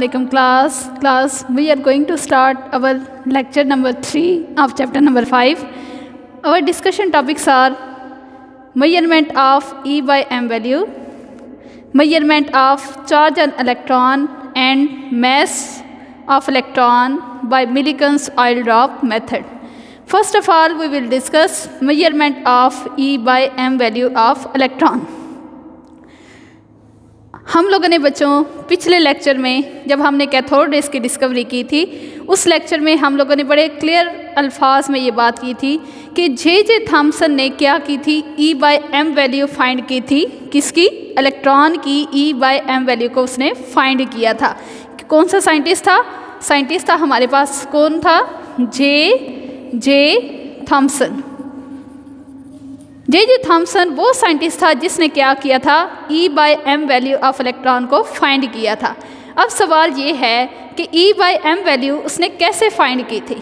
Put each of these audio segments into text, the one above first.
Assalamualaikum class. We are going to start our lecture number 3 of chapter number 5. Our discussion topics are measurement of E by M value, measurement of charge on electron, and mass of electron by Millikan's oil drop method. First of all, we will discuss measurement of E by M value of electron. हम लोगों ने बच्चों पिछले lecture में जब हमने cathode rays की discovery की थी, उस लेक्चर में हम लोगों ने बड़े क्लियर अल्फाज में ये बात की थी कि जे थॉमसन ने क्या की थी, E by M value find की थी। किसकी? इलेक्ट्रॉन की E बाय M वैल्यू को उसने फाइंड किया था। कौन सा साइंटिस्ट था? साइंटिस्ट था हमारे पास कौन था? J Thomson. जे थॉमसन वो साइंटिस्ट था जिसने क्या किया था, E by M value of electron को फाइंड किया था। अब सवाल ये है कि E बाय M वैल्यू उसने कैसे फाइंड की थी,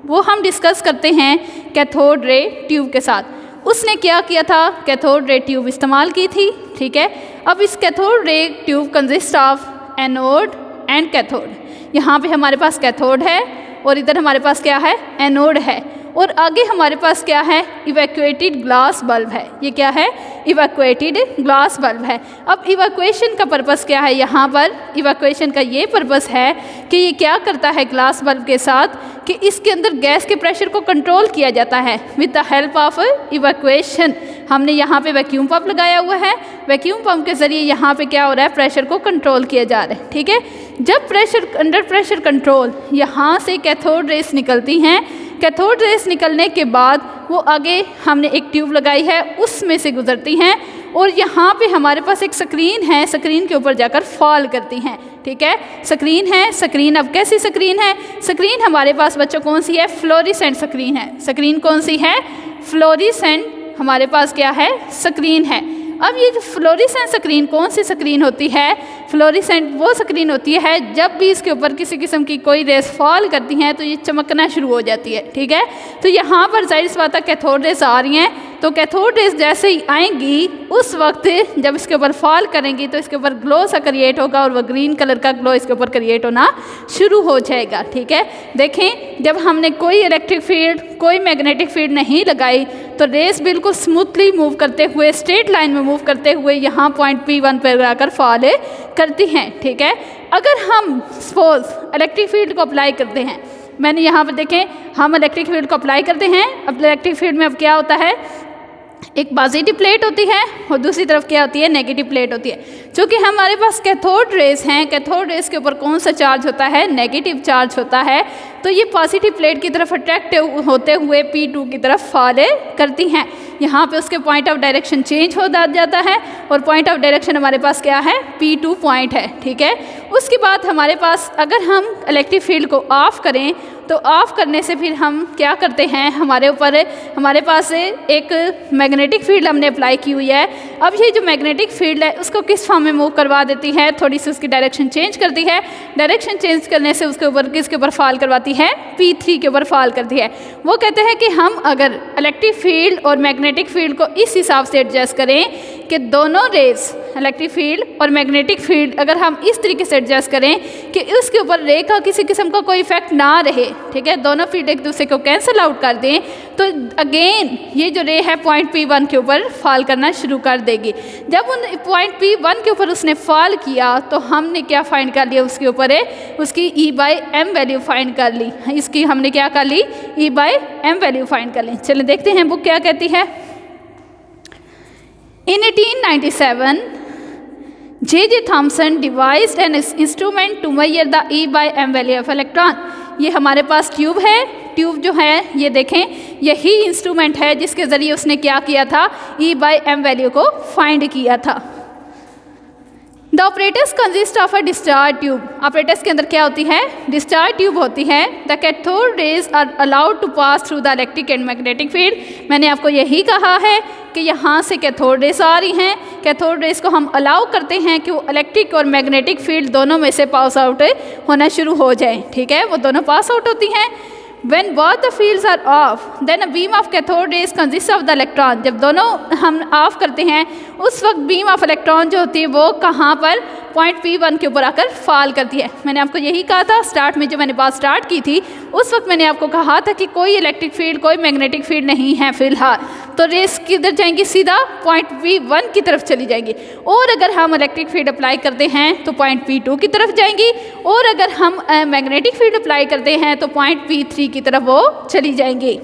वो हम डिस्कस करते हैं कैथोड रे ट्यूब के साथ। उसने क्या किया था? कैथोड रे ट्यूब इस्तेमाल की थी। ठीक है, अब इस cathode ray tube consist of anode and cathode. यहाँ पे हमारे पास कैथोड है और इधर हमारे पास क्या है? एनोड है। और आगे हमारे पास क्या है? इवैक्यूएटेड ग्लास बल्ब है। ये क्या है? इवैक्यूएटेड ग्लास बल्ब है। अब इवैक्यूएशन का पर्पस क्या है? यहाँ पर इवैक्यूएशन का ये पर्पस है कि ये क्या करता है ग्लास बल्ब के साथ कि इसके अंदर गैस के प्रेशर को कंट्रोल किया जाता है with the help of evacuation. हमने यहाँ पे वैक्यूम पंप लगाया हुआ है। वैक्यूम पंप के ज़रिए यहाँ पे क्या हो रहा है? प्रेशर को कंट्रोल किया जा रहा है। ठीक है, जब प्रेशर अंडर प्रेशर कंट्रोल यहाँ से कैथोड रेस निकलती हैं। कैथोड रेस निकलने के बाद वो आगे हमने एक ट्यूब लगाई है, उसमें से गुजरती हैं और यहाँ पे हमारे पास एक स्क्रीन है, स्क्रीन के ऊपर जाकर फॉल करती हैं। ठीक है, स्क्रीन है। स्क्रीन अब कैसी स्क्रीन है? स्क्रीन हमारे पास बच्चों कौन सी है? फ्लोरिसेंट स्क्रीन है। स्क्रीन कौन सी है? फ्लोरिसेंट हमारे पास क्या है? स्क्रीन है। अब ये जो फ्लोरिसेंट स्क्रीन कौन सी स्क्रीन होती है? फ्लोरिसेंट वो स्क्रीन होती है जब भी इसके ऊपर किसी किस्म की कोई रेस फॉल करती हैं तो ये चमकना शुरू हो जाती है। ठीक है, तो यहाँ पर जाहिर सी बात है कैथोड रेस आ रही हैं, तो कैथोड रेस जैसे ही आएंगी उस वक्त जब इसके ऊपर फॉल करेंगी तो इसके ऊपर ग्लो सा क्रिएट होगा और वह ग्रीन कलर का ग्लो इसके ऊपर क्रिएट होना शुरू हो जाएगा। ठीक है, देखें जब हमने कोई इलेक्ट्रिक फील्ड, कोई मैग्नेटिक फील्ड नहीं लगाई तो रेस बिल्कुल स्मूथली मूव करते हुए, स्ट्रेट लाइन में मूव करते हुए यहाँ पॉइंट P1 पर आकर फॉल करती हैं। ठीक है, अगर हम सपोज इलेक्ट्रिक फील्ड को अप्लाई करते हैं, मैंने यहाँ पर देखें हम इलेक्ट्रिक फील्ड को अप्लाई करते हैं। अब इलेक्ट्रिक फील्ड में अब क्या होता है? एक पॉजिटिव प्लेट होती है और दूसरी तरफ क्या होती है? नेगेटिव प्लेट होती है। क्योंकि हमारे पास कैथोड रेस हैं, कैथोड रेस के ऊपर कौन सा चार्ज होता है? नेगेटिव चार्ज होता है। तो ये पॉजिटिव प्लेट की तरफ अट्रैक्ट होते हुए P2 की तरफ फॉल करती हैं। यहाँ पे उसके पॉइंट ऑफ डायरेक्शन चेंज हो जाता है और पॉइंट ऑफ डायरेक्शन हमारे पास क्या है? P2 पॉइंट है। ठीक है, उसके बाद हमारे पास अगर हम इलेक्ट्रिक फील्ड को ऑफ करें तो ऑफ करने से फिर हम क्या करते हैं? हमारे पास एक मैग्नेटिक फील्ड हमने अप्लाई की हुई है। अब ये जो मैग्नेटिक फील्ड है उसको किस फॉर्म में मूव करवा देती है? थोड़ी सी उसकी डायरेक्शन चेंज करती है। डायरेक्शन चेंज करने से उसके ऊपर किसके ऊपर फॉल करवाती है? P3 के ऊपर फॉल करती है। वो कहते हैं कि हम अगर इलेक्ट्रिक फील्ड और मैग्नेटिक फील्ड को इस हिसाब से एडजस्ट करें कि दोनों रेस, इलेक्ट्रिक फील्ड और मैग्नेटिक फील्ड, अगर हम इस तरीके से एडजस्ट करें कि उसके ऊपर रे का किसी किस्म का कोई इफेक्ट ना रहे, ठीक है, दोनों फील्ड एक दूसरे को कैंसिल आउट कर दें, तो अगेन ये जो रे है पॉइंट P1 के ऊपर फॉल करना शुरू कर देगी। जब उन पॉइंट P1 के ऊपर उसने फॉल किया तो हमने क्या फाइंड कर लिया? उसके ऊपर उसकी E by M value find कर ली। इसकी हमने क्या कर ली? E by M value find कर ली। चलिए देखते हैं बुक क्या कहती है। In 1897, J. Thomson devised an instrument to measure the E by M value of electron. ये हमारे पास ट्यूब है। ट्यूब जो है ये देखें, यही इंस्ट्रूमेंट है जिसके ज़रिए उसने क्या किया था? E by M वैल्यू को फाइंड किया था। The operators consist of a discharge tube. Operators के अंदर क्या होती है? डिस्चार्ज ट्यूब होती है। The cathode rays are allowed to pass through the electric and magnetic field. मैंने आपको यही कहा है कि यहाँ से कैथोड रेस आ रही हैं। कैथोड रेस को हम अलाउ करते हैं कि वो इलेक्ट्रिक और मैग्नेटिक फील्ड दोनों में से पास आउट होना शुरू हो जाए। ठीक है, वो दोनों पास आउट होती हैं। When both the fields are off, then a beam of cathode rays consists of the electron. जब दोनों हम ऑफ करते हैं उस वक्त बीम ऑफ इलेक्ट्रॉन जो होती है वो कहाँ पर पॉइंट P1 के ऊपर आकर फॉल करती है। मैंने आपको यही कहा था स्टार्ट में, जो मैंने बात स्टार्ट की थी उस वक्त मैंने आपको कहा था कि कोई इलेक्ट्रिक फील्ड कोई मैग्नेटिक फील्ड नहीं है फिलहाल, तो रेस किधर जाएंगी, सीधा पॉइंट P1 की तरफ चली जाएंगी। और अगर हम इलेक्ट्रिक फील्ड अप्लाई करते हैं तो पॉइंट P2 की तरफ जाएंगी, और अगर हम मैग्नेटिक फील्ड अप्लाई करते हैं तो पॉइंट P3 की तरफ वो चली जाएंगी।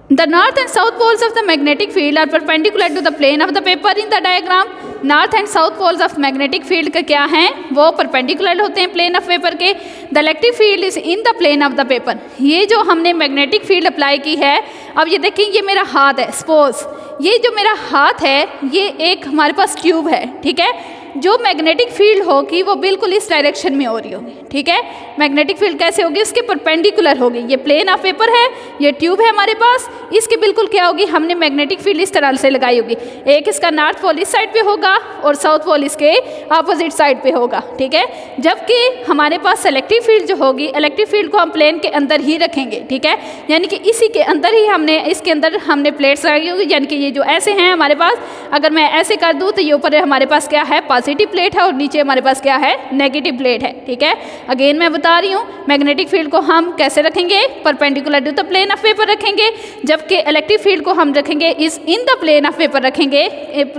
The north and south poles of the magnetic field are perpendicular to the plane of the paper in the diagram. North and south poles of magnetic field का क्या हैं, वो perpendicular होते हैं plane of paper के। The electric field is in the plane of the paper. ये जो हमने magnetic field अप्लाई की है, अब ये देखें ये मेरा हाथ है, सपोज ये जो मेरा हाथ है ये एक हमारे पास ट्यूब है, ठीक है। जो मैग्नेटिक फील्ड होगी वो बिल्कुल इस डायरेक्शन में हो रही होगी, ठीक है। मैग्नेटिक फील्ड कैसे होगी, इसके परपेंडिकुलर होगी। ये प्लेन ऑफ पेपर है, ये ट्यूब है हमारे पास, इसके बिल्कुल क्या होगी, हमने मैग्नेटिक फील्ड इस तरह से लगाई होगी। एक इसका नॉर्थ पोल इस साइड पे होगा और साउथ पोल इसके अपोजिट साइड पे होगा, ठीक है। जबकि हमारे पास इलेक्ट्रिक फील्ड जो होगी, इलेक्ट्रिक फील्ड को हम प्लेन के अंदर ही रखेंगे, ठीक है। यानी कि इसी के अंदर ही हमने, इसके अंदर हमने प्लेट्स लगाई होगी, यानी कि ये जो ऐसे हैं हमारे पास, अगर मैं ऐसे कर दूँ तो ये ऊपर हमारे पास क्या है, पॉजिटिव प्लेट है, और नीचे हमारे पास क्या है, नेगेटिव प्लेट है, ठीक है। अगेन मैं बता रही हूँ मैग्नेटिक फील्ड को हम कैसे रखेंगे, perpendicular to the plane of paper रखेंगे, जबकि इलेक्ट्रिक फील्ड को हम रखेंगे इस in the plane of paper रखेंगे।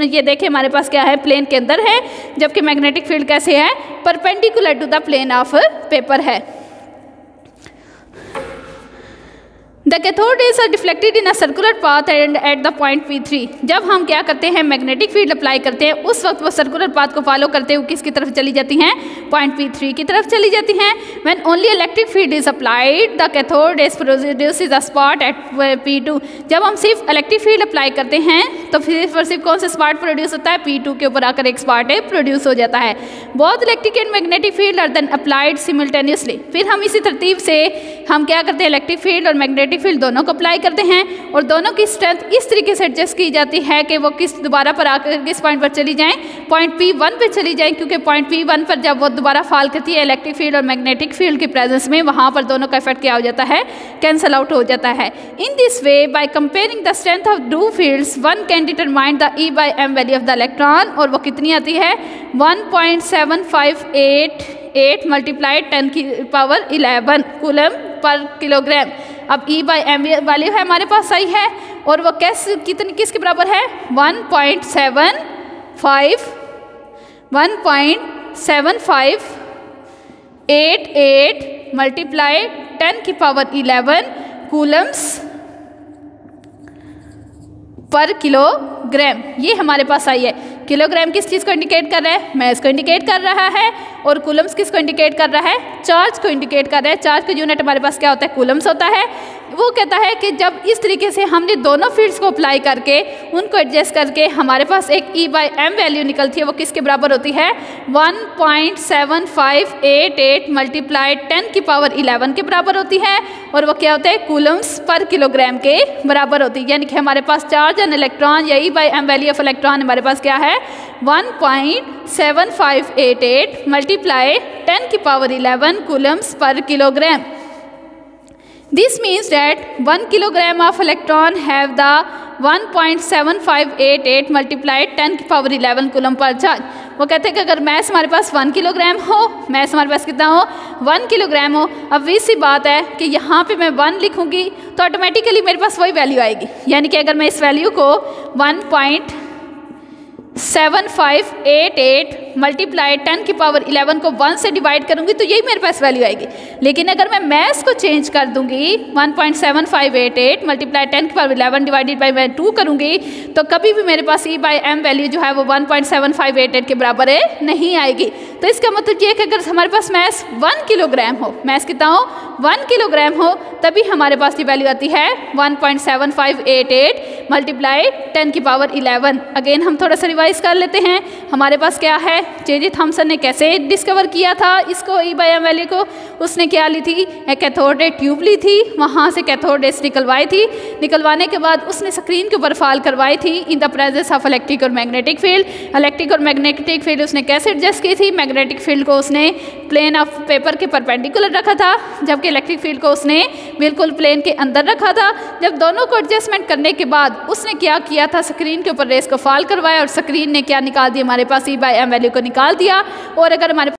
ये देखिए हमारे पास क्या है, प्लेन के अंदर है, जबकि मैग्नेटिक फील्ड कैसे है, perpendicular to the plane of paper है। The cathode rays are deflected in a circular path and at the point P3. जब हम क्या करते हैं, मैग्नेटिक फील्ड अप्लाई करते हैं, उस वक्त वो सर्कुलर पाथ को फॉलो करते हुए किसकी तरफ चली जाती हैं, पॉइंट P3 की तरफ चली जाती हैं। When only electric field is applied, the cathode rays produces a spot at P2. जब हम सिर्फ इलेक्ट्रिक फील्ड अप्लाई करते हैं तो सिर्फ कौन सा स्पॉट प्रोड्यूस होता है, P2 के ऊपर आकर एक स्पॉट प्रोड्यूस हो जाता है। Both electric and magnetic field are then applied simultaneously. फिर हम इसी तरतीब से हम क्या करते हैं, इलेक्ट्रिक फील्ड और मैग्नेटिक फील्ड दोनों को अप्लाई करते हैं, और दोनों की स्ट्रेंथ इस तरीके से एडजस्ट की जाती है कि वो किस दोबारा पर आकर किस पॉइंट पर चली जाएं, पॉइंट P1 पे चली जाएं, क्योंकि पॉइंट P1 पर जब वो दोबारा फॉल करती है इलेक्ट्रिक फील्ड और मैग्नेटिक फील्ड की प्रेजेंस में, वहाँ पर दोनों का इफेक्ट क्या हो जाता है, कैंसल आउट हो जाता है। In this way by comparing the strength of two fields one can determine the E/m value of the electron, और वो कितनी आती है, 1.758 मल्टीप्लाई 10⁻11 कूलम पर किलोग्राम। अब E/m वैल्यू है हमारे पास सही है, और वो किसके बराबर है, 1.7588 मल्टीप्लाई 10⁻11 कूलम्स पर किलोग्राम, ये हमारे पास आई है। किलोग्राम किस चीज़ को इंडिकेट कर रहा है, मैस को इंडिकेट कर रहा है, और कूलम्स किसको इंडिकेट कर रहा है, चार्ज को इंडिकेट कर रहा है। चार्ज का यूनिट हमारे पास क्या होता है, कूलम्स होता है। वो कहता है कि जब इस तरीके से हमने दोनों फील्ड्स को अप्लाई करके उनको एडजस्ट करके हमारे पास एक E/m वैल्यू निकलती है, वो किसके बराबर होती है, 1.7588 मल्टीप्लाई 10⁻11 के बराबर होती है, और वो क्या होता है, कूलम्स पर किलोग्राम के बराबर होती है। यानी कि हमारे पास चार्ज एंड इलेक्ट्रॉन या E/m वैल्यू ऑफ इलेक्ट्रॉन हमारे पास क्या है, 1.7588 मल्टीप्लाई 10⁻11 कूलम्स पर kilogram. This means that 1 kilogram of electron have the 1.7588 multiplied 10⁻11 coulomb per charge. वो कहते हैं कि अगर मैस हमारे पास 1 किलोग्राम हो, मैस हमारे पास कितना हो, 1 किलोग्राम हो। अब सी बात है कि यहाँ पे मैं 1 लिखूँगी तो ऑटोमेटिकली मेरे पास वही वैल्यू आएगी। यानी कि अगर मैं इस वैल्यू को 1.7588 मल्टीप्लाई 10⁻11 को 1 से डिवाइड करूंगी तो यही मेरे पास वैल्यू आएगी। लेकिन अगर मैं मैथ्स को चेंज कर दूंगी, 1.7588 मल्टीप्लाई 10⁻11 डिवाइडेड बाई मैं 2 करूंगी, तो कभी भी मेरे पास E/m वैल्यू जो है वो 1.7588 के बराबर नहीं आएगी। तो इसका मतलब ये है कि अगर हमारे पास मैथ्स 1 किलोग्राम हो, मैथ्स कितना हो 1 किलोग्राम हो तभी हमारे पास ये वैल्यू आती है 1.7588 मल्टीप्लाई 10 की पावर 11। अगेन हम थोड़ा सा रिवाइज कर लेते हैं। हमारे पास क्या है, जे थॉमसन ने कैसे डिस्कवर किया था इसको E/m वैल्यू को। उसने क्या ली थी, एक कैथोड रे ट्यूब ली थी, वहाँ से कैथोड रेस निकलवाई थी। निकलवाने के बाद उसने स्क्रीन के ऊपर फॉल करवाई थी in the presence of electric और मैग्नेटिक फील्ड। इलेक्ट्रिक और मैग्नेटिक फील्ड उसने कैसे एडजस्ट की थी, मैग्नेटिक फील्ड को उसने प्लेन ऑफ पेपर के परपेंडिकुलर रखा था, जबकि इलेक्ट्रिक फील्ड को उसने बिल्कुल प्लेन के अंदर रखा था। जब दोनों को एडजस्टमेंट करने के बाद उसने क्या किया था, स्क्रीन के ऊपर रेस को फॉल करवाया और स्क्रीन ने क्या निकाल दिया, हमारे पास E/m वैल्यू को निकाल दिया। और अगर हमारे